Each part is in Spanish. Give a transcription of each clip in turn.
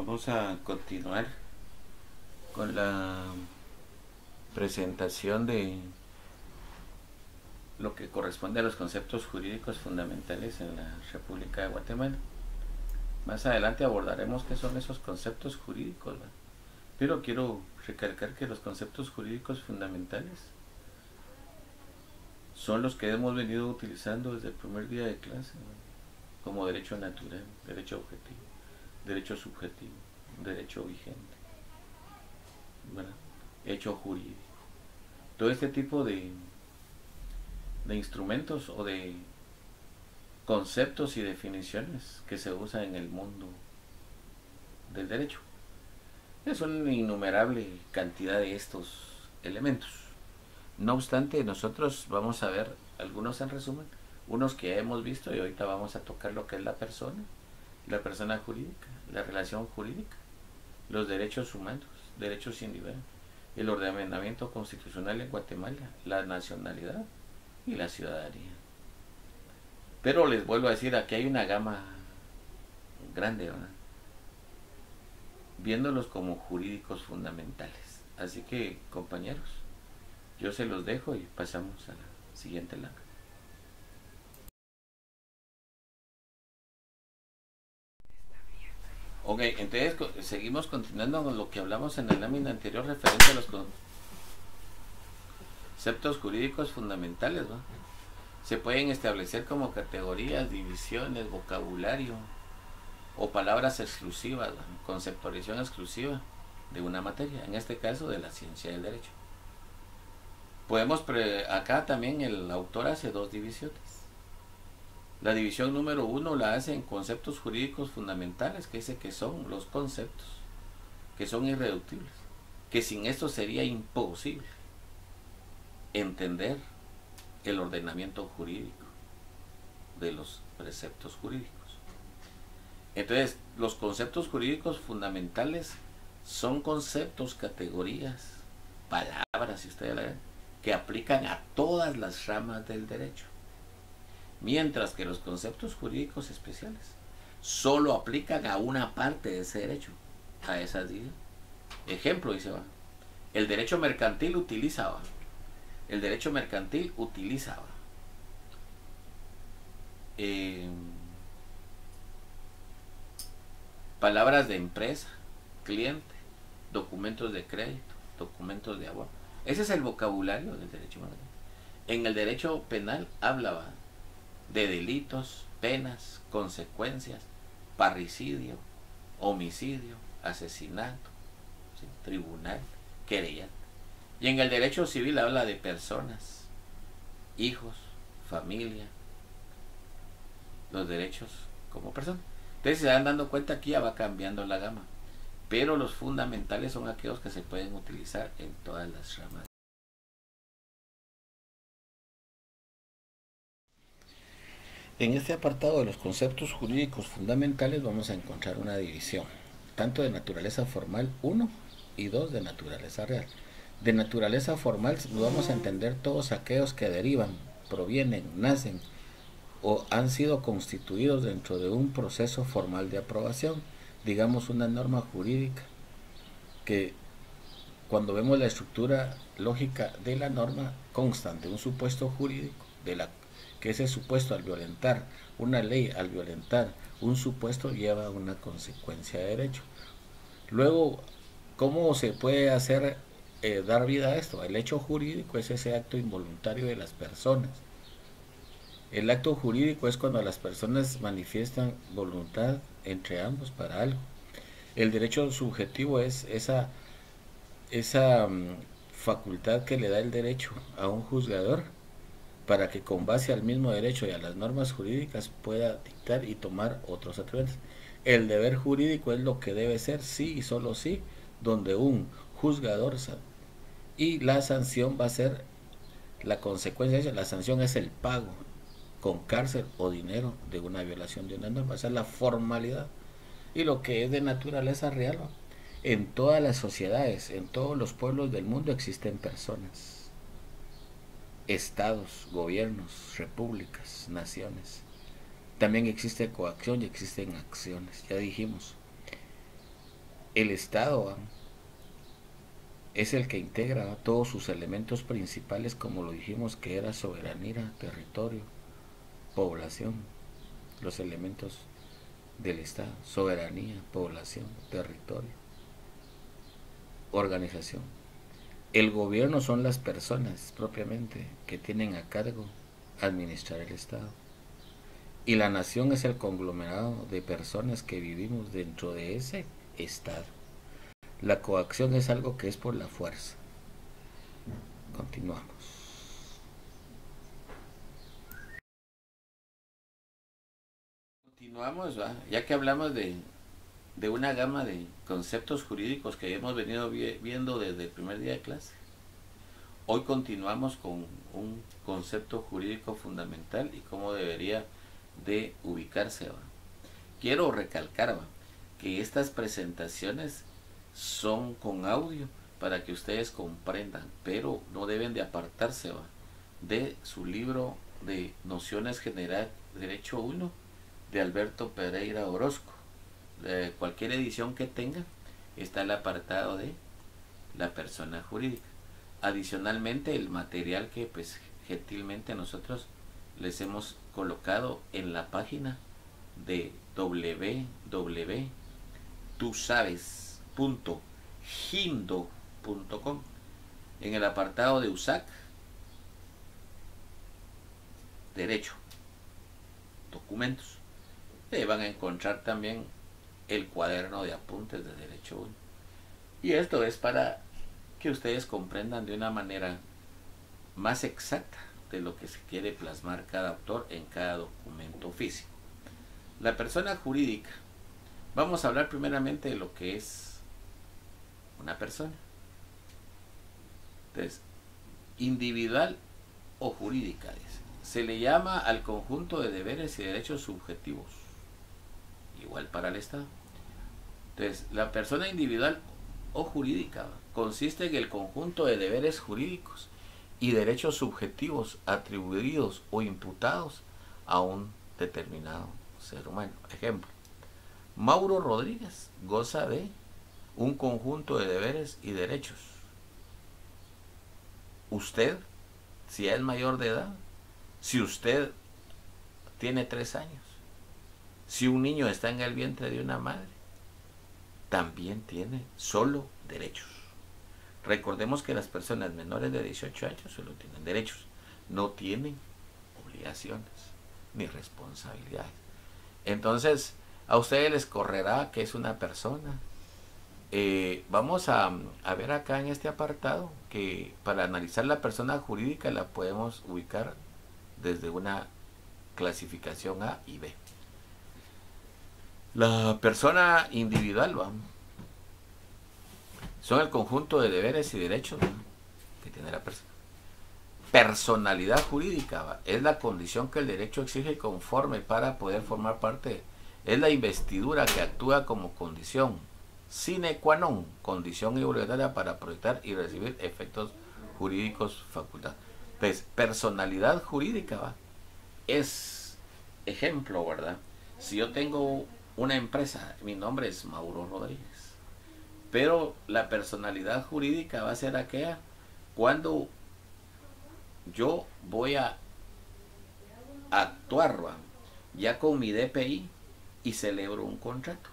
Vamos a continuar con la presentación de lo que corresponde a los conceptos jurídicos fundamentales en la República de Guatemala. Más adelante abordaremos qué son esos conceptos jurídicos, ¿verdad? Pero quiero recalcar que los conceptos jurídicos fundamentales son los que hemos venido utilizando desde el primer día de clase, ¿verdad? Como derecho natural, derecho objetivo, derecho subjetivo, derecho vigente, ¿verdad? Hecho jurídico. Todo este tipo de instrumentos o de conceptos y definiciones que se usan en el mundo del derecho. Es una innumerable cantidad de estos elementos. No obstante, nosotros vamos a ver algunos en resumen, unos que ya hemos visto, y ahorita vamos a tocar lo que es la persona jurídica, la relación jurídica, los derechos humanos, derechos individuales, el ordenamiento constitucional en Guatemala, la nacionalidad y la ciudadanía. Pero les vuelvo a decir, aquí hay una gama grande, ¿verdad? Viéndolos como jurídicos fundamentales. Así que, compañeros, yo se los dejo y pasamos a la siguiente lámina. Ok, entonces seguimos continuando con lo que hablamos en la lámina anterior referente a los conceptos jurídicos fundamentales, ¿no? Se pueden establecer como categorías, divisiones, vocabulario o palabras exclusivas, ¿no? Conceptualización exclusiva de una materia, en este caso de la ciencia del derecho. Acá también el autor hace dos divisiones. La división número 1 la hace en conceptos jurídicos fundamentales, que dice que son los conceptos que son irreductibles, que sin esto sería imposible entender el ordenamiento jurídico de los preceptos jurídicos. Entonces, los conceptos jurídicos fundamentales son conceptos, categorías, palabras, si ustedes la ven, que aplican a todas las ramas del derecho. Mientras que los conceptos jurídicos especiales solo aplican a una parte de ese derecho, a esas días. Ejemplo, dice, va, el derecho mercantil utilizaba, palabras de empresa, cliente, documentos de crédito, documentos de abono. Ese es el vocabulario del derecho mercantil. En el derecho penal hablaba de delitos, penas, consecuencias, parricidio, homicidio, asesinato, ¿sí? Tribunal, querellante. Y en el derecho civil habla de personas, hijos, familia, los derechos como personas. Entonces se dan dando cuenta, aquí ya va cambiando la gama, pero los fundamentales son aquellos que se pueden utilizar en todas las ramas. En este apartado de los conceptos jurídicos fundamentales vamos a encontrar una división, tanto de naturaleza formal 1 y 2 de naturaleza real. De naturaleza formal vamos a entender todos aquellos que derivan, provienen, nacen o han sido constituidos dentro de un proceso formal de aprobación, digamos una norma jurídica, que cuando vemos la estructura lógica de la norma constan de un supuesto jurídico, que ese supuesto al violentar una ley, al violentar un supuesto, lleva a una consecuencia de derecho. Luego, ¿cómo se puede hacer dar vida a esto? El hecho jurídico es ese acto involuntario de las personas. El acto jurídico es cuando las personas manifiestan voluntad entre ambos para algo. El derecho subjetivo es esa facultad que le da el derecho a un juzgador para que con base al mismo derecho y a las normas jurídicas pueda dictar y tomar otros atributos. El deber jurídico es lo que debe ser, sí y solo sí, donde un juzgador, y la sanción va a ser la consecuencia de eso. La sanción es el pago con cárcel o dinero de una violación de una norma. Esa es la formalidad. Y lo que es de naturaleza real, ¿no? En todas las sociedades, en todos los pueblos del mundo existen personas, estados, gobiernos, repúblicas, naciones. También existe coacción y existen acciones, ya dijimos. El Estado es el que integra todos sus elementos principales, como lo dijimos, que era soberanía, territorio, población, los elementos del Estado: soberanía, población, territorio, organización. El gobierno son las personas propiamente que tienen a cargo administrar el Estado. Y la nación es el conglomerado de personas que vivimos dentro de ese Estado. La coacción es algo que es por la fuerza. Continuamos. Continuamos, ¿va? Ya que hablamos de una gama de conceptos jurídicos que hemos venido viendo desde el primer día de clase. Hoy continuamos con un concepto jurídico fundamental y cómo debería de ubicarse, ¿va? Quiero recalcar, ¿va?, que estas presentaciones son con audio para que ustedes comprendan, pero no deben de apartarse, ¿va?, de su libro de Nociones General Derecho 1 de Alberto Pereira Orozco. Cualquier edición que tenga está el apartado de la persona jurídica. Adicionalmente, el material que pues gentilmente nosotros les hemos colocado en la página de www.tusabes.gindo.com, en el apartado de USAC, Derecho, Documentos, van a encontrar también el cuaderno de apuntes de Derecho 1. Y esto es para que ustedes comprendan de una manera más exacta de lo que se quiere plasmar cada autor en cada documento físico. La persona jurídica. Vamos a hablar primeramente de lo que es una persona. Entonces, individual o jurídica, se le llama al conjunto de deberes y derechos subjetivos, igual para el Estado. Entonces, la persona individual o jurídica consiste en el conjunto de deberes jurídicos y derechos subjetivos atribuidos o imputados a un determinado ser humano. Ejemplo: Mauro Rodríguez goza de un conjunto de deberes y derechos. Usted, si es mayor de edad, si usted tiene 3 años, si un niño está en el vientre de una madre, también tiene solo derechos. Recordemos que las personas menores de 18 años solo tienen derechos, no tienen obligaciones ni responsabilidades. Entonces, a ustedes les correrá que es una persona. Vamos a ver acá en este apartado que para analizar la persona jurídica la podemos ubicar desde una clasificación A y B. La persona individual, vamos, son el conjunto de deberes y derechos, ¿no?, que tiene la persona. Personalidad jurídica, ¿va?, es la condición que el derecho exige conforme para poder formar parte. Es la investidura que actúa como condición sine qua non, condición obligatoria para proyectar y recibir efectos jurídicos facultados. Entonces, personalidad jurídica, ¿va?, es ejemplo, ¿verdad? Si yo tengo una empresa, mi nombre es Mauro Rodríguez, pero la personalidad jurídica va a ser aquella cuando yo voy a actuar, ¿va?, ya con mi DPI y celebro un contrato.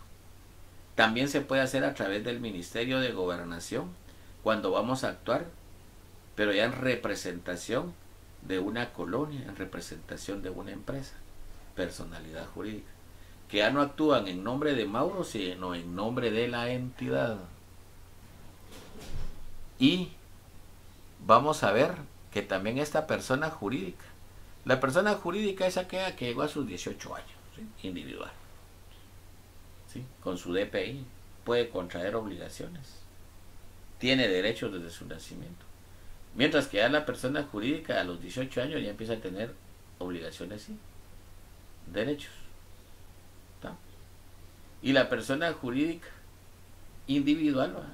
También se puede hacer a través del Ministerio de Gobernación cuando vamos a actuar, pero ya en representación de una colonia, en representación de una empresa. Personalidad jurídica, que ya no actúan en nombre de Mauro, sino en nombre de la entidad. Y vamos a ver que también esta persona jurídica, la persona jurídica es aquella que llegó a sus 18 años, ¿sí?, individual, ¿sí?, con su DPI, puede contraer obligaciones, tiene derechos desde su nacimiento. Mientras que ya la persona jurídica a los 18 años ya empieza a tener obligaciones, sí, derechos, ¿tá? Y la persona jurídica individual, ¿va?,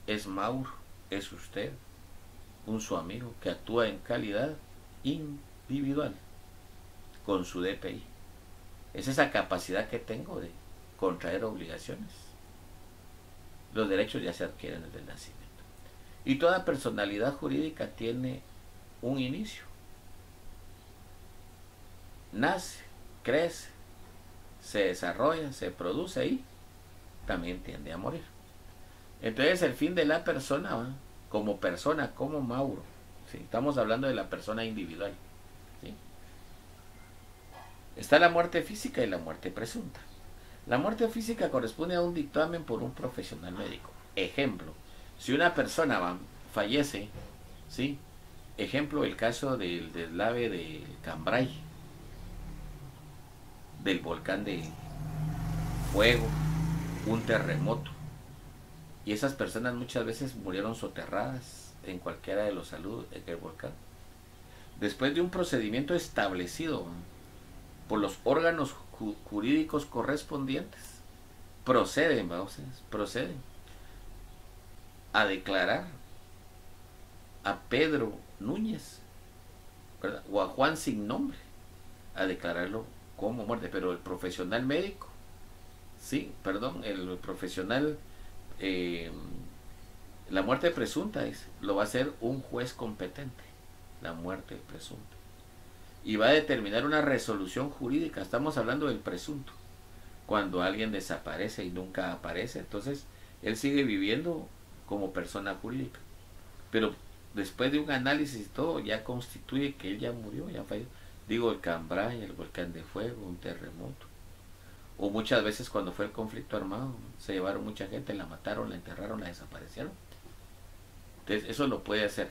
es Mauro, es usted, su amigo que actúa en calidad individual con su DPI. Es esa capacidad que tengo de contraer obligaciones. Los derechos ya se adquieren desde el nacimiento. Y toda personalidad jurídica tiene un inicio. Nace, crece, se desarrolla, se produce y también tiende a morir. Entonces el fin de la persona, como Mauro, ¿sí? Estamos hablando de la persona individual, ¿sí? Está la muerte física y la muerte presunta. La muerte física corresponde a un dictamen por un profesional médico. Ejemplo, si una persona fallece, ¿sí? Ejemplo, el caso del deslave del Cambrai, del volcán de fuego, un terremoto. Y esas personas muchas veces murieron soterradas en cualquiera de los saludos en el volcán. Después de un procedimiento establecido por los órganos jurídicos correspondientes, proceden a declarar a Pedro Núñez, ¿verdad? O a Juan sin nombre, a declararlo como muerte. Pero el profesional médico, el profesional, la muerte presunta lo va a hacer un juez competente, la muerte presunta. Y va a determinar una resolución jurídica. Estamos hablando del presunto. Cuando alguien desaparece y nunca aparece, entonces él sigue viviendo como persona jurídica. Pero después de un análisis y todo, ya constituye que él ya murió, ya falleció. Digo, el Cambrai, el volcán de fuego, un terremoto. O muchas veces cuando fue el conflicto armado, se llevaron mucha gente, la mataron, la enterraron, la desaparecieron. Entonces eso lo puede hacer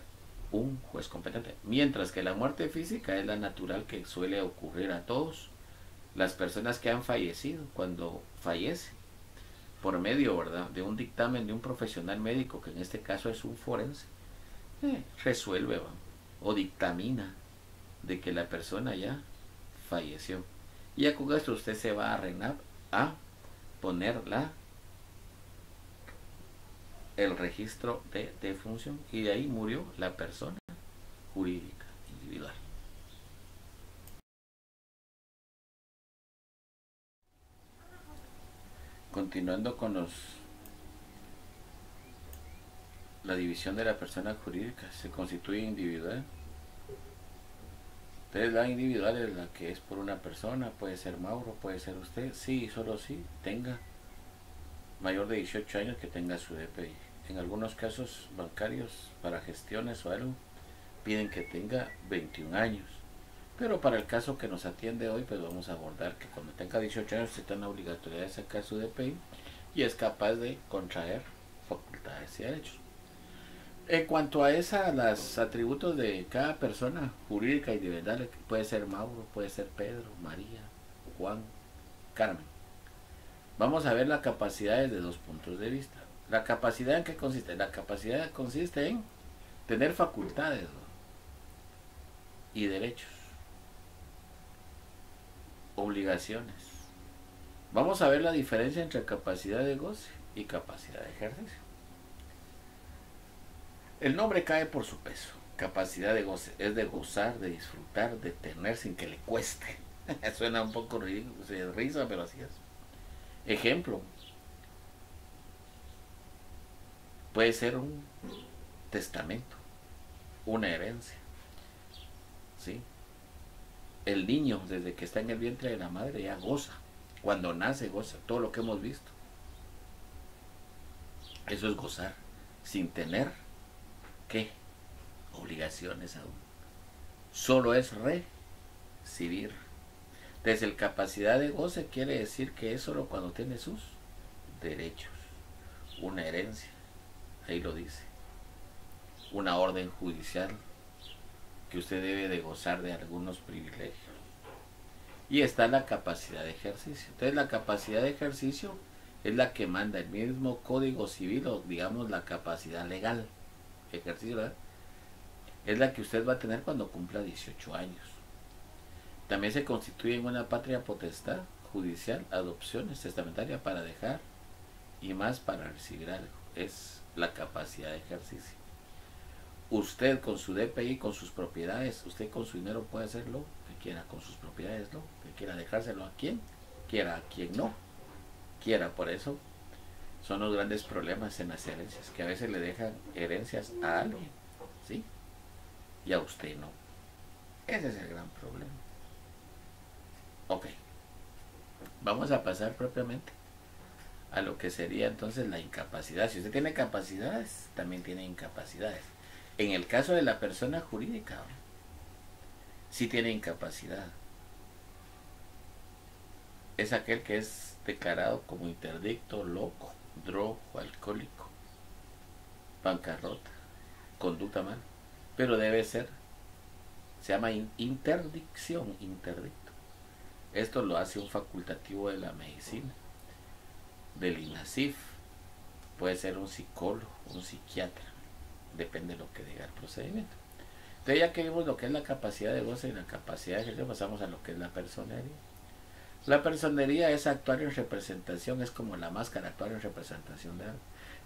un juez competente. Mientras que la muerte física es la natural que suele ocurrir a todos. Las personas que han fallecido, cuando fallecen, por medio, ¿verdad?, de un dictamen de un profesional médico, que en este caso es un forense, resuelve o dictamina de que la persona ya falleció. Y ya con esto usted se va a poner el registro de defunción, y de ahí murió la persona jurídica individual. Continuando con la división de la persona jurídica, se constituye individual. Entonces la individual es la que es por una persona, puede ser Mauro, puede ser usted, sí, solo sí, tenga mayor de 18 años, que tenga su DPI. En algunos casos bancarios, para gestiones o algo, piden que tenga 21 años. Pero para el caso que nos atiende hoy, pues vamos a abordar que cuando tenga 18 años está en la obligatoriedad de sacar su DPI y es capaz de contraer facultades y derechos. En cuanto a los atributos de cada persona jurídica y individual, puede ser Mauro, puede ser Pedro, María, Juan, Carmen. Vamos a ver la capacidad desde dos puntos de vista. ¿La capacidad en qué consiste? La capacidad consiste en tener facultades, ¿no?, y derechos, obligaciones. Vamos a ver la diferencia entre capacidad de goce y capacidad de ejercicio. El nombre cae por su peso. Capacidad de goce es de gozar, de disfrutar, de tener sin que le cueste. Suena un poco ridículo, de risa, pero así es. Ejemplo, puede ser un testamento, una herencia, ¿sí? El niño, desde que está en el vientre de la madre, ya goza. Cuando nace, goza. Todo lo que hemos visto. Eso es gozar, sin tener, ¿qué?, obligaciones aún. Solo es recibir. Desde el capacidad de goce quiere decir que es solo cuando tiene sus derechos. Una herencia, ahí lo dice. Una orden judicial, que usted debe de gozar de algunos privilegios. Y está la capacidad de ejercicio. Entonces la capacidad de ejercicio es la que manda el mismo Código Civil, o digamos la capacidad legal. Ejercicio, ¿verdad?, es la que usted va a tener cuando cumpla 18 años. También se constituye en una patria potestad judicial, adopciones, testamentaria, para dejar y más para recibir algo. Es la capacidad de ejercicio. Usted con su DPI, con sus propiedades, usted con su dinero puede hacer lo que quiera con sus propiedades, que quiera dejárselo a quien quiera, a quien no quiera. Por eso son los grandes problemas en las herencias, que a veces le dejan herencias a alguien, ¿sí? Y a usted no. Ese es el gran problema. Ok, vamos a pasar propiamente a lo que sería entonces la incapacidad. Si usted tiene capacidades, también tiene incapacidades. En el caso de la persona jurídica, sí tiene incapacidad. Es aquel que es declarado como interdicto, loco, drogo, alcohólico, bancarrota, conducta mal. Pero debe ser, se llama interdicción, interdicto. Esto lo hace un facultativo de la medicina, del INASIF, puede ser un psicólogo, un psiquiatra, depende de lo que diga el procedimiento. Entonces ya que vimos lo que es la capacidad de goce y la capacidad de ejercicio, pasamos a lo que es la personería. La personería es actuar en representación, es como la máscara, actuar en representación de algo.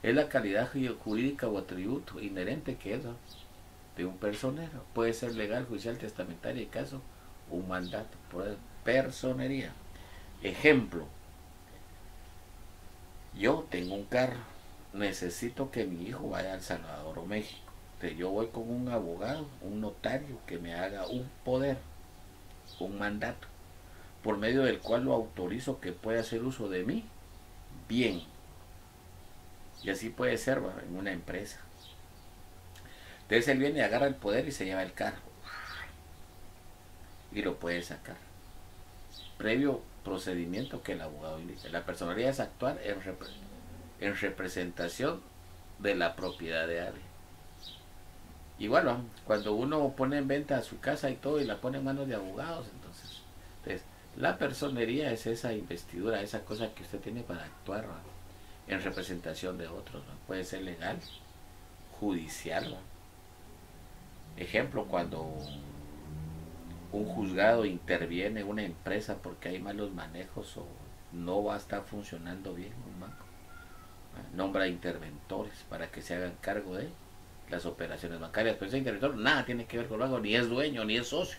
Es la calidad jurídica o atributo inherente que es de un personero. Puede ser legal, judicial, testamentaria y caso, un mandato. Personería. Ejemplo, yo tengo un carro, necesito que mi hijo vaya a El Salvador o México. Entonces yo voy con un abogado, un notario que me haga un poder, un mandato, por medio del cual lo autorizo que pueda hacer uso de mí bien. Y así puede ser, ¿va?, en una empresa. Entonces él viene y agarra el poder y se lleva el carro y lo puede sacar previo procedimiento que el abogado indica. La personalidad es actuar en representación de la propiedad de alguien. Igual, ¿no?, cuando uno pone en venta su casa y todo y la pone en manos de abogados, entonces la personería es esa investidura, esa cosa que usted tiene para actuar, ¿no?, en representación de otros, ¿no? Puede ser legal, judicial, ¿no? Ejemplo, cuando un juzgado interviene en una empresa porque hay malos manejos o no va a estar funcionando bien un banco, nombra interventores para que se hagan cargo de las operaciones bancarias, pero ese interventor nada tiene que ver con el banco, ni es dueño, ni es socio,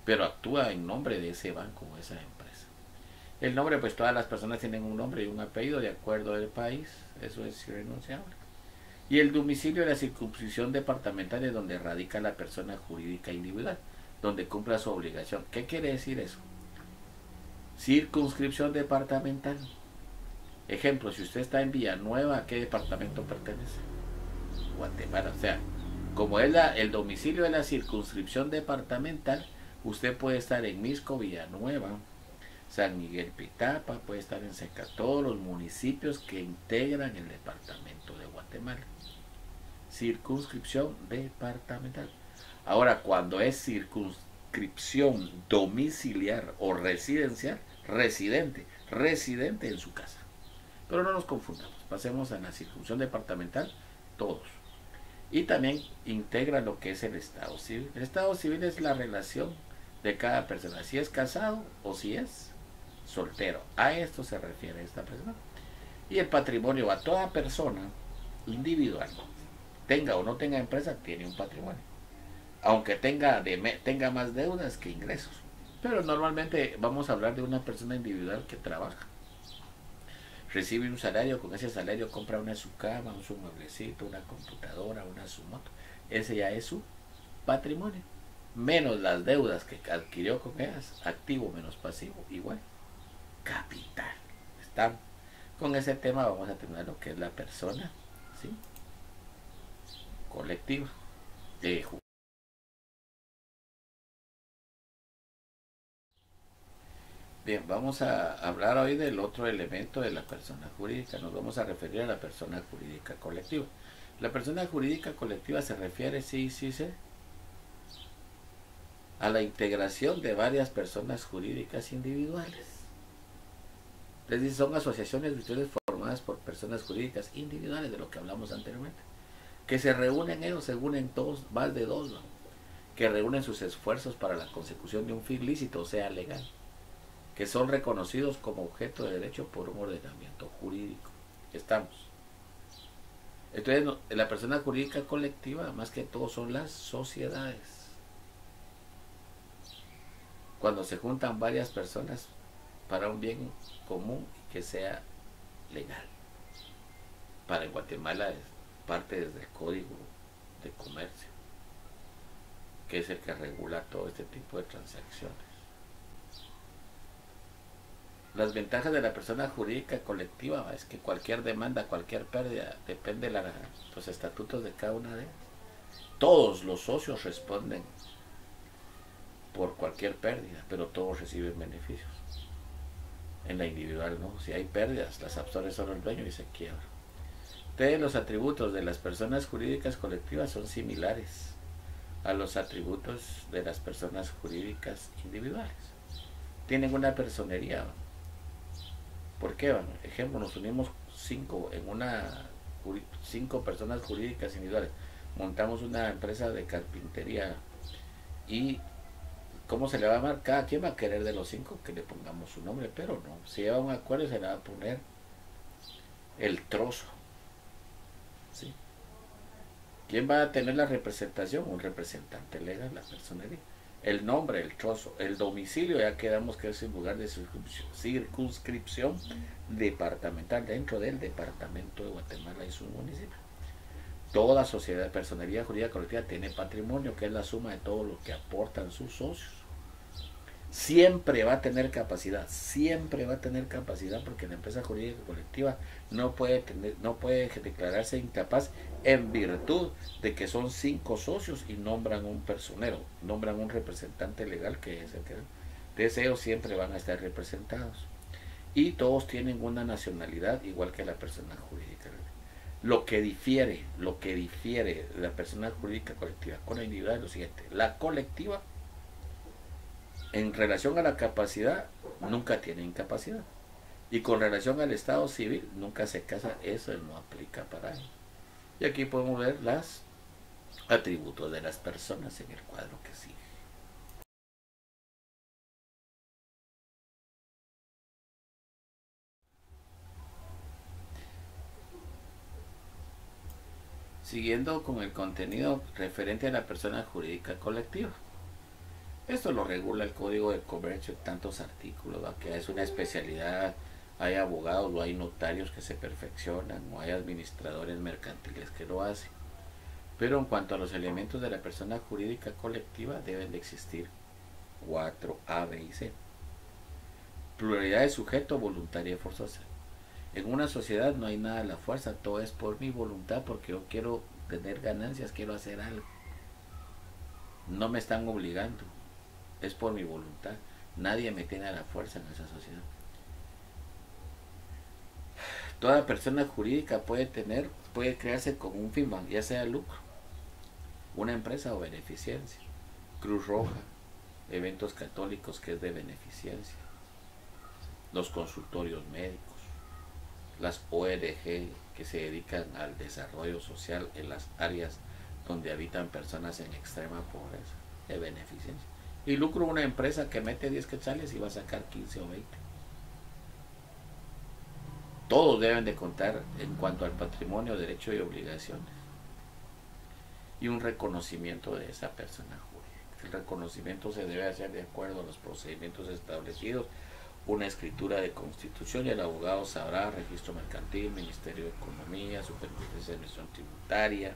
pero actúa en nombre de ese banco o esa empresa. El nombre, pues todas las personas tienen un nombre y un apellido de acuerdo al país, eso es irrenunciable. Y el domicilio de la circunscripción departamental es donde radica la persona jurídica individual, donde cumpla su obligación. ¿Qué quiere decir eso? Circunscripción departamental. Ejemplo, si usted está en Villanueva, ¿a qué departamento pertenece? Guatemala. O sea, como es el domicilio de la circunscripción departamental, usted puede estar en Misco, Villanueva, San Miguel Pitapa, puede estar en Seca, todos los municipios que integran el departamento de Guatemala. Circunscripción departamental. Ahora, cuando es circunscripción domiciliar o residencial, residente en su casa. Pero no nos confundamos, pasemos a la circunscripción departamental, todos. Y también integra lo que es el estado civil. El estado civil es la relación de cada persona, si es casado o si es soltero. A esto se refiere esta persona. Y el patrimonio, a toda persona individual, tenga o no tenga empresa, tiene un patrimonio, aunque tenga más deudas que ingresos. Pero normalmente vamos a hablar de una persona individual que trabaja, recibe un salario, con ese salario compra su cama, su mueblecito, una computadora, su moto. Ese ya es su patrimonio, menos las deudas que adquirió con ellas, activo menos pasivo, igual capital. Estamos con ese tema, vamos a terminar lo que es la persona, ¿sí?, colectiva. Bien, vamos a hablar hoy del otro elemento de la persona jurídica. Nos vamos a referir a la persona jurídica colectiva. La persona jurídica colectiva se refiere, sí, a la integración de varias personas jurídicas individuales. Es decir, son asociaciones virtuales formadas por personas jurídicas individuales, de lo que hablamos anteriormente, que se reúnen, ellos se unen todos, más de dos, ¿no?, que reúnen sus esfuerzos para la consecución de un fin lícito, o sea, legal, que son reconocidos como objeto de derecho por un ordenamiento jurídico. Estamos. Entonces, la persona jurídica colectiva, más que todo, son las sociedades. Cuando se juntan varias personas para un bien común que sea legal. Para Guatemala es parte desde el Código de Comercio, que es el que regula todo este tipo de transacciones. Las ventajas de la persona jurídica colectiva es que cualquier demanda, cualquier pérdida, depende de los estatutos de cada una de ellas. Todos los socios responden por cualquier pérdida, pero todos reciben beneficios. En la individual no, si hay pérdidas, las absorbe solo el dueño y se quiebra. Entonces los atributos de las personas jurídicas colectivas son similares a los atributos de las personas jurídicas individuales. Tienen una personería. ¿Por qué? Ejemplo, nos unimos 5 personas jurídicas individuales, montamos una empresa de carpintería y ¿cómo se le va a llamar? Cada quien va a querer de los 5 que le pongamos su nombre, pero no, si lleva un acuerdo se le va a poner el trozo, ¿sí? ¿Quién va a tener la representación? Un representante legal, la personería. El nombre, el trozo, el domicilio, ya quedamos que es el lugar de circunscripción departamental dentro del departamento de Guatemala y su municipio. Toda sociedad, personería jurídica colectiva tiene patrimonio, que es la suma de todo lo que aportan sus socios. Siempre va a tener capacidad, porque la empresa jurídica colectiva no puede declararse incapaz en virtud de que son 5 socios y nombran un personero, nombran un representante legal que es el que... Entonces ellos siempre van a estar representados. Y todos tienen una nacionalidad igual que la persona jurídica. Lo que difiere la persona jurídica colectiva con la individual es lo siguiente: la colectiva, en relación a la capacidad, nunca tiene incapacidad. Y con relación al estado civil, nunca se casa. Eso no aplica para él. Y aquí podemos ver los atributos de las personas en el cuadro que sigue. Siguiendo con el contenido referente a la persona jurídica colectiva. Esto lo regula el Código de Comercio, tantos artículos, ¿va? Que es una especialidad. Hay abogados o hay notarios que se perfeccionan, o hay administradores mercantiles que lo hacen. Pero en cuanto a los elementos de la persona jurídica colectiva, deben de existir 4, A, B y C. Pluralidad de sujeto, voluntaria y forzosa. En una sociedad no hay nada a la fuerza, todo es por mi voluntad, porque yo quiero tener ganancias, quiero hacer algo. No me están obligando, es por mi voluntad. Nadie me tiene a la fuerza en esa sociedad. Toda persona jurídica puede crearse con un fin, ya sea lucro, una empresa o beneficencia. Cruz Roja, eventos católicos, que es de beneficencia, los consultorios médicos, las ONG que se dedican al desarrollo social en las áreas donde habitan personas en extrema pobreza, de beneficencia. Y lucro, una empresa que mete 10 quetzales y va a sacar 15 o 20. Todos deben de contar en cuanto al patrimonio, derecho y obligaciones. Y un reconocimiento de esa persona jurídica. El reconocimiento se debe hacer de acuerdo a los procedimientos establecidos, una escritura de constitución, y el abogado sabrá registro mercantil, Ministerio de Economía, Superintendencia de Administración Tributaria,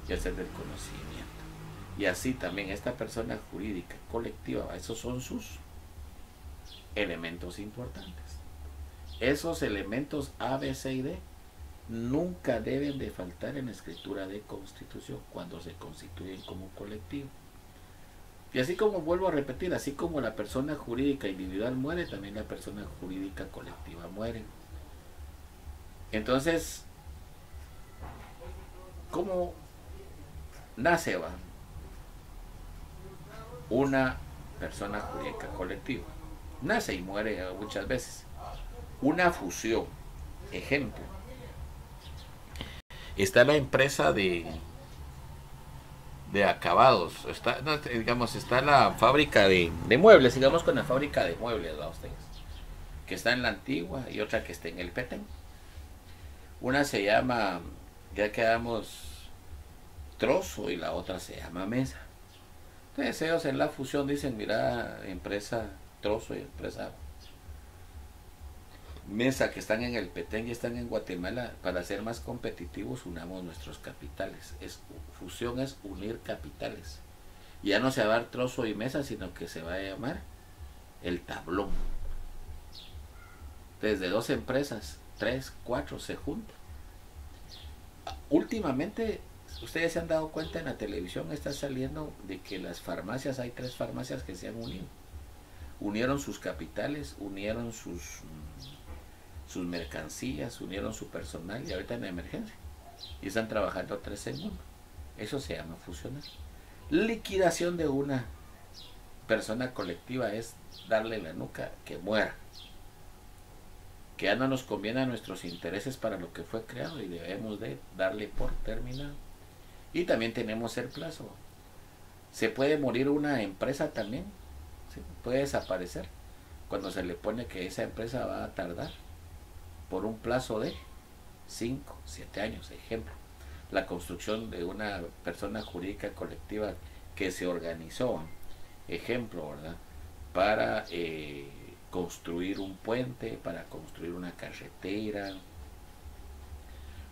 y hacer del conocimiento. Y así también esta persona jurídica colectiva, esos son sus elementos importantes. Esos elementos A, B, C y D nunca deben de faltar en la escritura de constitución cuando se constituyen como colectivo. Y así como vuelvo a repetir, así como la persona jurídica individual muere, también la persona jurídica colectiva muere. Entonces, ¿cómo nace una persona jurídica colectiva? Nace y muere muchas veces. Una fusión. Ejemplo. Está la empresa de acabados. Está la fábrica de muebles, digamos, con la fábrica de muebles, ¿va ustedes? Que está en la Antigua y otra que está en el Petén. Una se llama, ya quedamos, trozo, y la otra se llama mesa. Entonces ellos en la fusión dicen: mira, empresa trozo y empresa Mesa, que están en el Petén y están en Guatemala, para ser más competitivos, unamos nuestros capitales. Fusión es unir capitales. Y ya no se va a dar Trozo y Mesa, sino que se va a llamar el tablón. Desde dos empresas, tres, cuatro, se juntan. Últimamente, ustedes se han dado cuenta, en la televisión está saliendo de que las farmacias, hay tres farmacias que se han unido. Unieron sus capitales, unieron sus mercancías, unieron su personal y ahorita en la emergencia. Y están trabajando tres en uno. Eso se llama fusionar. Liquidación de una persona colectiva es darle la nuca, que muera. Que ya no nos conviene a nuestros intereses para lo que fue creado y debemos de darle por terminado. Y también tenemos el plazo. Se puede morir una empresa también, ¿sí? Puede desaparecer cuando se le pone que esa empresa va a tardar por un plazo de 5, 7 años, ejemplo. La construcción de una persona jurídica colectiva que se organizó, ejemplo, ¿verdad? Para construir un puente, para construir una carretera,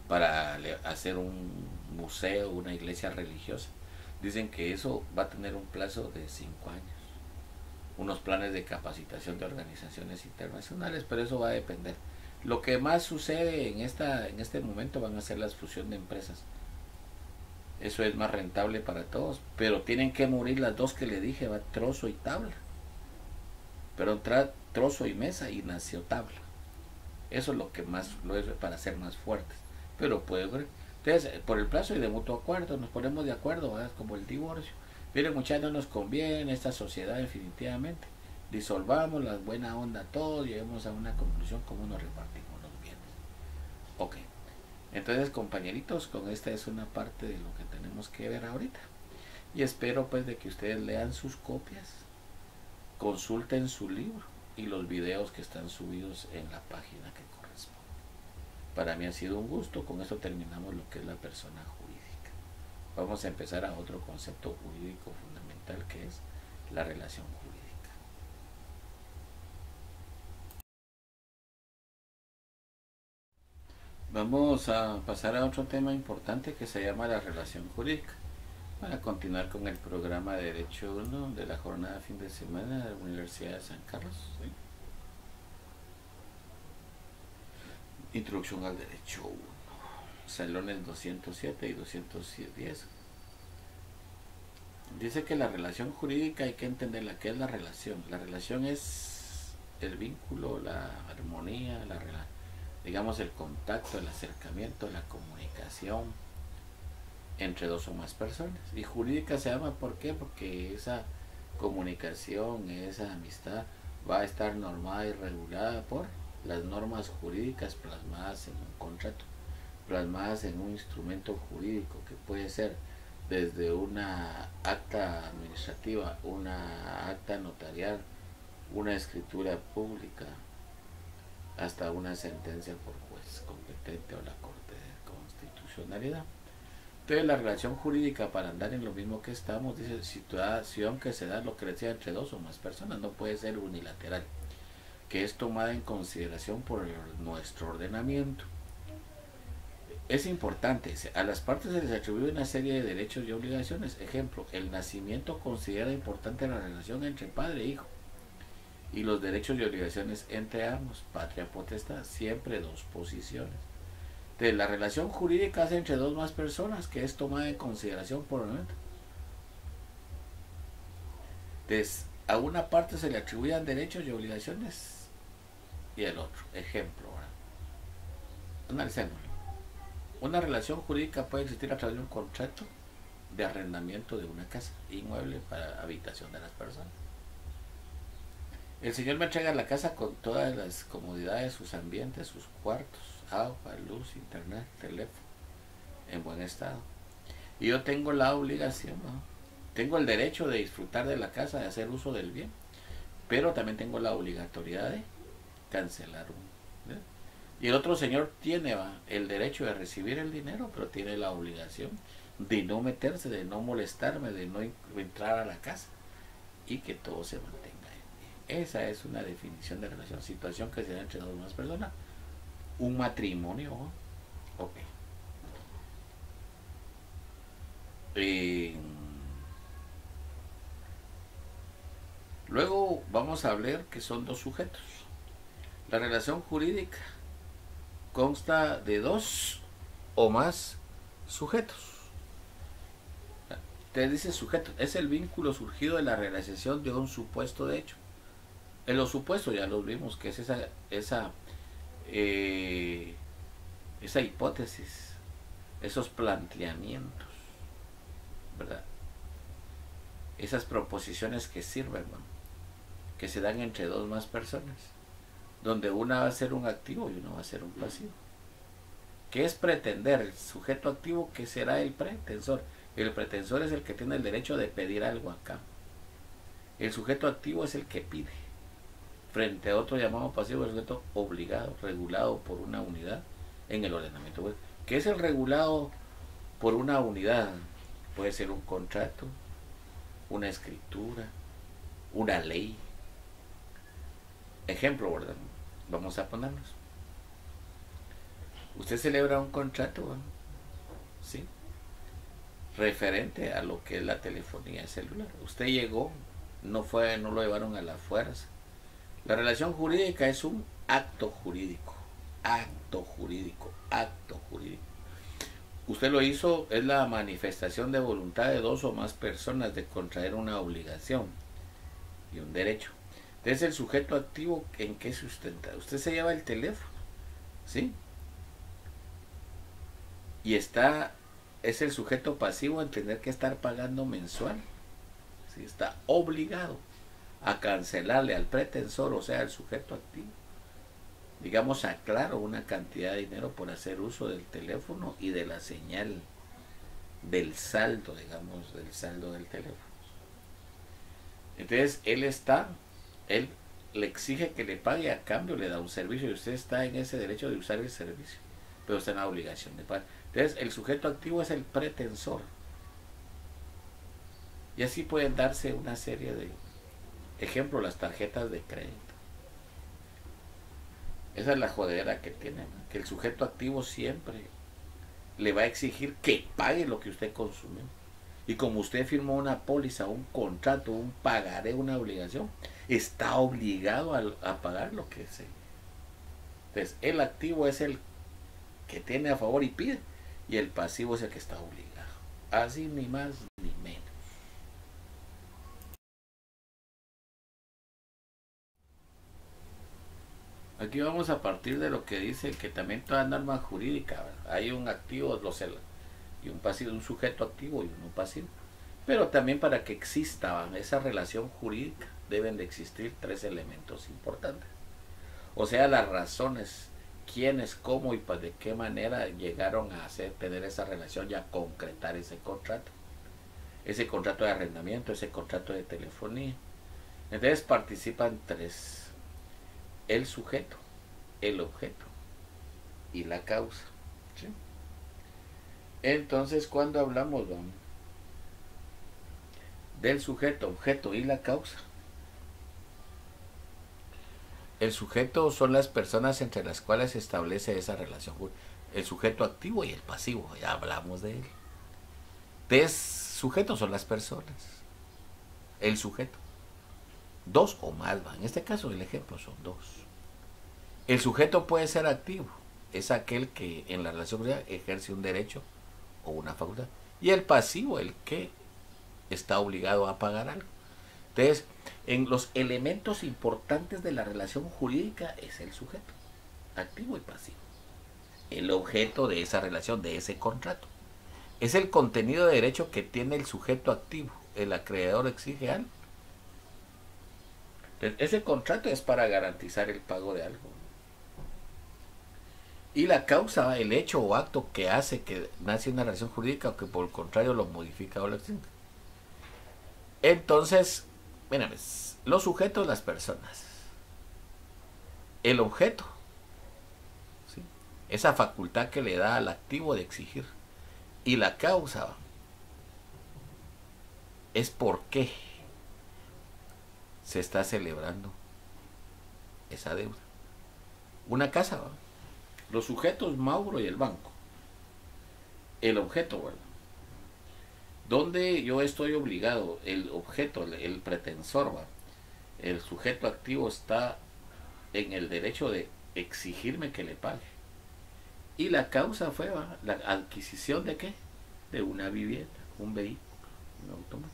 para hacer un museo, una iglesia religiosa. Dicen que eso va a tener un plazo de 5 años. Unos planes de capacitación de organizaciones internacionales, pero eso va a depender. Lo que más sucede en este momento van a ser las fusiones de empresas. Eso es más rentable para todos, pero tienen que morir las dos que le dije, va Trozo y Tabla. Pero entra Trozo y Mesa y nació Tabla. Eso es lo que más lo es para ser más fuertes. Pero puede ocurrir. Entonces, por el plazo y de mutuo acuerdo, nos ponemos de acuerdo, ¿verdad? Como el divorcio. Miren, muchachos, no nos conviene esta sociedad definitivamente. Disolvamos la buena onda todos, lleguemos a una conclusión cómo nos repartimos los bienes. Ok. Entonces, compañeritos, con esta es una parte de lo que tenemos que ver ahorita. Y espero pues de que ustedes lean sus copias, consulten su libro y los videos que están subidos en la página que corresponde. Para mí ha sido un gusto. Con esto terminamos lo que es la persona jurídica. Vamos a empezar a otro concepto jurídico fundamental, que es la relación jurídica. Vamos a pasar a otro tema importante que se llama la relación jurídica. Para continuar con el programa de Derecho 1 de la jornada fin de semana de la Universidad de San Carlos. ¿Sí? Introducción al Derecho 1. Salones 207 y 210. Dice que la relación jurídica hay que entenderla. ¿Qué es la relación? La relación es el vínculo, la armonía, digamos el contacto, el acercamiento, la comunicación entre dos o más personas. Y jurídica se llama, ¿por qué? Porque esa comunicación, esa amistad va a estar normada y regulada por las normas jurídicas plasmadas en un contrato, plasmadas en un instrumento jurídico que puede ser desde una acta administrativa, una acta notarial, una escritura pública, hasta una sentencia por juez competente o la Corte de Constitucionalidad. Entonces la relación jurídica, para andar en lo mismo que estamos, dice situación que se da lo que decía entre dos o más personas, no puede ser unilateral, que es tomada en consideración por nuestro ordenamiento. Es importante, a las partes se les atribuye una serie de derechos y obligaciones. Ejemplo, el nacimiento considera importante la relación entre padre e hijo, y los derechos y obligaciones entre ambos, patria potestad, siempre dos posiciones. Entonces, la relación jurídica es entre dos más personas, que es tomada en consideración por el momento. Entonces, a una parte se le atribuyen derechos y obligaciones y al otro. Ejemplo, analicemos. Una relación jurídica puede existir a través de un contrato de arrendamiento de una casa inmueble para habitación de las personas. El señor me entrega la casa con todas las comodidades, sus ambientes, sus cuartos, agua, luz, internet, teléfono, en buen estado. Y yo tengo la obligación, ¿no? Tengo el derecho de disfrutar de la casa, de hacer uso del bien, pero también tengo la obligatoriedad de cancelar uno, ¿eh? Y el otro señor tiene el derecho de recibir el dinero, pero tiene la obligación de no meterse, de no molestarme, de no entrar a la casa, y que todo se mantenga en bien. Esa es una definición de relación, situación que se da entre dos o más personas. Un matrimonio, ok. Luego vamos a ver que son dos sujetos. La relación jurídica consta de dos o más sujetos. Te dice sujeto, es el vínculo surgido de la realización de un supuesto de hecho. En los supuestos ya los vimos, que es esa hipótesis, esos planteamientos, ¿verdad? Esas proposiciones que sirven, ¿no? Que se dan entre dos más personas, donde una va a ser un activo y uno va a ser un pasivo. ¿Qué es pretender? El sujeto activo, que será el pretensor. El pretensor es el que tiene el derecho de pedir algo acá. El sujeto activo es el que pide, frente a otro llamado pasivo, el sujeto obligado, regulado por una unidad en el ordenamiento. ¿Qué es el regulado por una unidad? Puede ser un contrato, una escritura, una ley. Ejemplo, ¿verdad? Vamos a ponernos. Usted celebra un contrato, ¿verdad? ¿Sí? Referente a lo que es la telefonía celular. Usted llegó, no lo llevaron a la fuerza. La relación jurídica es un acto jurídico. Acto jurídico. Acto jurídico. Usted lo hizo, es la manifestación de voluntad de dos o más personas de contraer una obligación y un derecho. Entonces, el sujeto activo, ¿en qué sustenta? Usted se lleva el teléfono, ¿sí? Y es el sujeto pasivo en tener que estar pagando mensual. ¿Sí? Está obligado a cancelarle al pretensor, o sea, al sujeto activo, digamos, aclaro, una cantidad de dinero por hacer uso del teléfono y de la señal del saldo, digamos, del saldo del teléfono. Entonces, él le exige que le pague, a cambio le da un servicio y usted está en ese derecho de usar el servicio, pero está en la obligación de pagar. Entonces, el sujeto activo es el pretensor. Y así pueden darse una serie de ejemplos, las tarjetas de crédito. Esa es la jodera que tienen, que el sujeto activo siempre le va a exigir que pague lo que usted consumió. Y como usted firmó una póliza, un contrato, un pagaré, una obligación, está obligado a pagar lo que se. Entonces, el activo es el que tiene a favor y pide, y el pasivo es el que está obligado. Así, ni más ni menos. Aquí vamos a partir de lo que dice que también toda norma jurídica, ¿verdad? Hay un activo y un pasivo, un sujeto activo y uno pasivo. Pero también, para que exista esa relación jurídica, deben de existir tres elementos importantes. O sea, las razones, quiénes, cómo y de qué manera llegaron a tener esa relación y a concretar ese contrato. Ese contrato de arrendamiento, ese contrato de telefonía. Entonces participan tres: el sujeto, el objeto y la causa. ¿Sí? Entonces, cuando hablamos del sujeto, objeto y la causa, el sujeto son las personas entre las cuales se establece esa relación. El sujeto activo y el pasivo, ya hablamos de él. Sujetos son las personas. El sujeto. Dos o más, en este caso el ejemplo son dos. El sujeto puede ser activo. Es aquel que en la relación jurídica ejerce un derecho o una facultad. Y el pasivo, el que está obligado a pagar algo. Entonces, en los elementos importantes de la relación jurídica es el sujeto, activo y pasivo. El objeto de esa relación, de ese contrato, es el contenido de derecho que tiene el sujeto activo. El acreedor exige algo. Entonces, ese contrato es para garantizar el pago de algo. Y la causa, el hecho o acto que hace que nace una relación jurídica o que por el contrario lo modifica o lo extingue. Entonces, miren, los sujetos, las personas. El objeto, ¿sí? Esa facultad que le da al activo de exigir. Y la causa es por qué se está celebrando esa deuda. Una casa, ¿va? Los sujetos Mauro y el banco. El objeto, ¿verdad? Donde yo estoy obligado, el objeto, el pretensor, ¿va? El sujeto activo está en el derecho de exigirme que le pague. Y la causa fue, ¿va? La adquisición de qué? De una vivienda, un vehículo, un automóvil.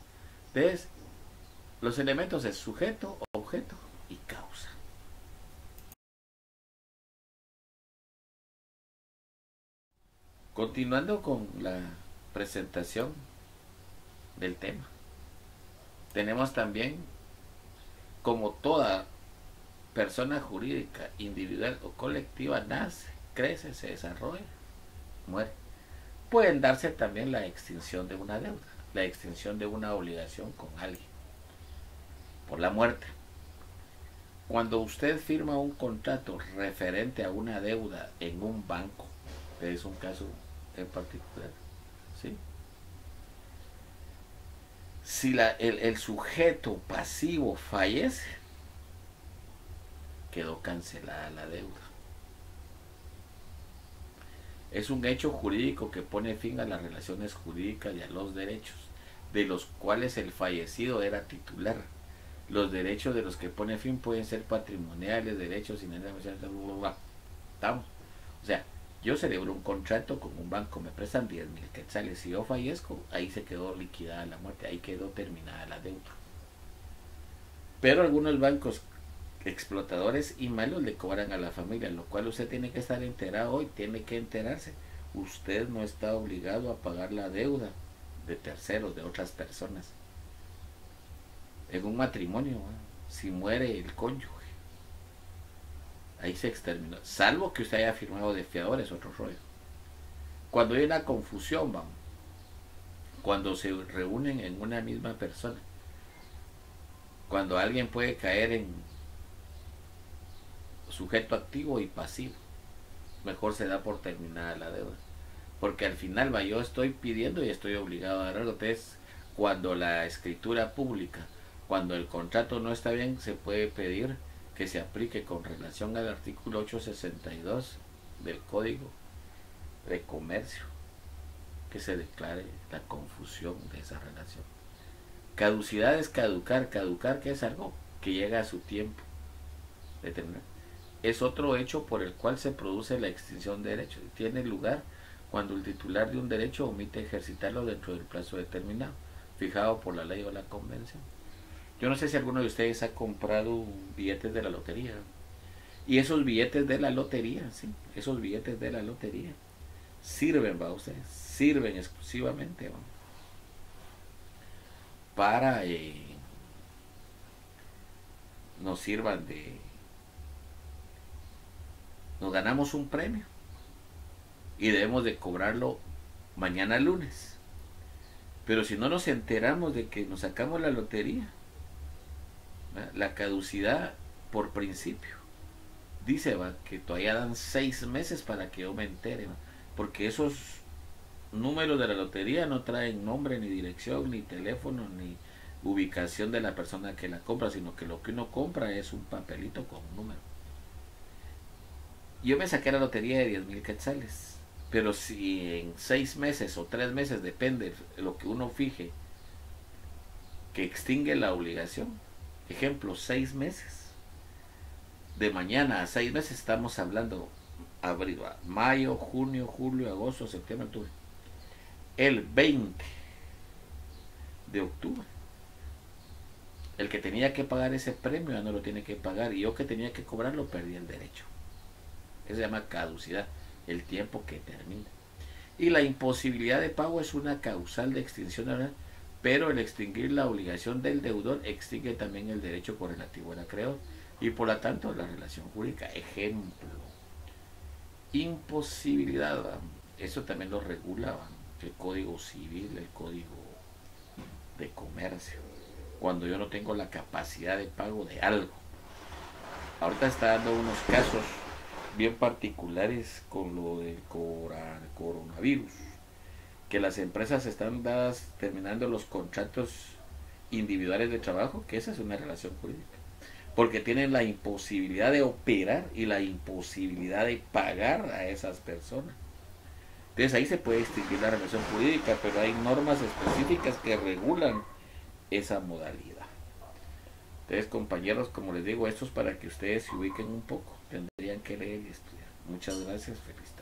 Entonces, los elementos es sujeto, objeto y causa. Continuando con la presentación del tema, tenemos también, como toda persona jurídica, individual o colectiva, nace, crece, se desarrolla, muere. Pueden darse también la extinción de una deuda, la extinción de una obligación con alguien, por la muerte. Cuando usted firma un contrato referente a una deuda en un banco, que es un caso en particular, ¿sí? Si el sujeto pasivo fallece, quedó cancelada la deuda. Es un hecho jurídico que pone fin a las relaciones jurídicas y a los derechos, de los cuales el fallecido era titular. Los derechos de los que pone fin pueden ser patrimoniales, derechos, estamos. O sea, yo celebro un contrato con un banco, me prestan 10.000 quetzales, si yo fallezco, ahí se quedó liquidada la muerte, ahí quedó terminada la deuda. Pero algunos bancos explotadores y malos le cobran a la familia, lo cual usted tiene que estar enterado hoy, tiene que enterarse. Usted no está obligado a pagar la deuda de terceros, de otras personas. En un matrimonio, si muere el cónyuge, ahí se exterminó, salvo que usted haya firmado de fiadores, otro rollo. Cuando hay una confusión, vamos, cuando se reúnen en una misma persona, cuando alguien puede caer en sujeto activo y pasivo, mejor se da por terminada la deuda, porque al final, va, yo estoy pidiendo y estoy obligado a dar algo. Entonces, cuando la escritura pública, cuando el contrato no está bien, se puede pedir que se aplique con relación al artículo 862 del Código de Comercio, que se declare la confusión de esa relación. Caducidad es caducar, caducar que es algo que llega a su tiempo determinado. Es otro hecho por el cual se produce la extinción de derechos. Tiene lugar cuando el titular de un derecho omite ejercitarlo dentro del plazo determinado, fijado por la ley o la convención. Yo no sé si alguno de ustedes ha comprado billetes de la lotería. Y esos billetes de la lotería, sí, esos billetes de la lotería sirven, va, ustedes, sirven exclusivamente, va, para nos sirvan de, nos ganamos un premio y debemos de cobrarlo mañana lunes. Pero si no nos enteramos de que nos sacamos la lotería, ¿verdad? La caducidad por principio dice, va, que todavía dan 6 meses para que yo me entere, va, porque esos números de la lotería no traen nombre, ni dirección, ni teléfono, ni ubicación de la persona que la compra, sino que lo que uno compra es un papelito con un número. Yo me saqué la lotería de 10.000 quetzales, pero si en 6 meses o 3 meses, depende de lo que uno fije, que extingue la obligación, ejemplo, 6 meses, de mañana a 6 meses estamos hablando abril, mayo, junio, julio, agosto, septiembre, octubre. El 20 de octubre, el que tenía que pagar ese premio ya no lo tiene que pagar, y yo que tenía que cobrarlo perdí el derecho. Eso se llama caducidad, el tiempo que termina. Y la imposibilidad de pago es una causal de extinción de la, pero el extinguir la obligación del deudor extingue también el derecho correlativo al acreedor y por lo tanto la relación jurídica. Ejemplo, imposibilidad, ¿va? Eso también lo regula, ¿va? El Código Civil, el Código de Comercio, cuando yo no tengo la capacidad de pago de algo. Ahorita está dando unos casos bien particulares con lo del coronavirus, que las empresas están terminando los contratos individuales de trabajo, que esa es una relación jurídica. Porque tienen la imposibilidad de operar y la imposibilidad de pagar a esas personas. Entonces ahí se puede distinguir la relación jurídica, pero hay normas específicas que regulan esa modalidad. Entonces, compañeros, como les digo, esto es para que ustedes se ubiquen un poco. Tendrían que leer y estudiar. Muchas gracias. Feliz tarde.